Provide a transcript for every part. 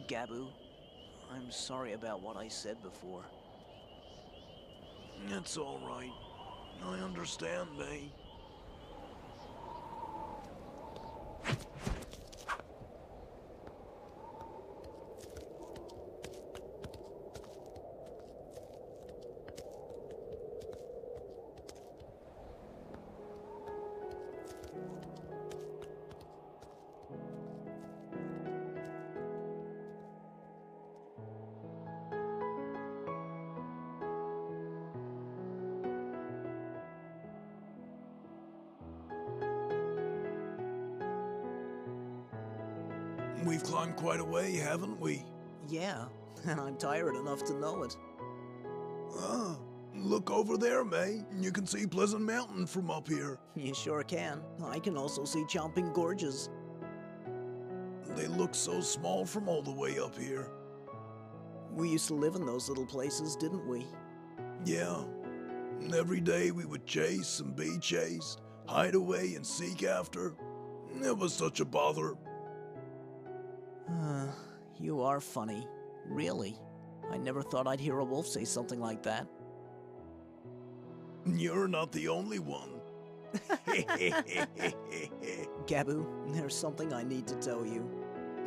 Gabu, I'm sorry about what I said before. It's all right. I understand, May. We've climbed quite a way, haven't we? Yeah, and I'm tired enough to know it. Ah, look over there, May. You can see Pleasant Mountain from up here. You sure can. I can also see Chomping Gorges. They look so small from all the way up here. We used to live in those little places, didn't we? Yeah. Every day we would chase and be chased, hide away and seek after. It was such a bother. You are funny. Really. I never thought I'd hear a wolf say something like that. You're not the only one. Gabu, there's something I need to tell you.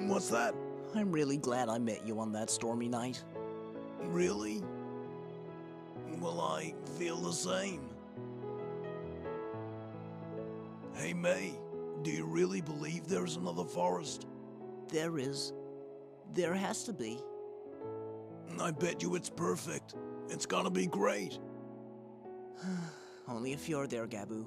What's that? I'm really glad I met you on that stormy night. Really? Well, I feel the same. Hey, May, do you really believe there's another forest? There is. There has to be. I bet you it's perfect. It's gonna be great. Only if you're there, Gabu.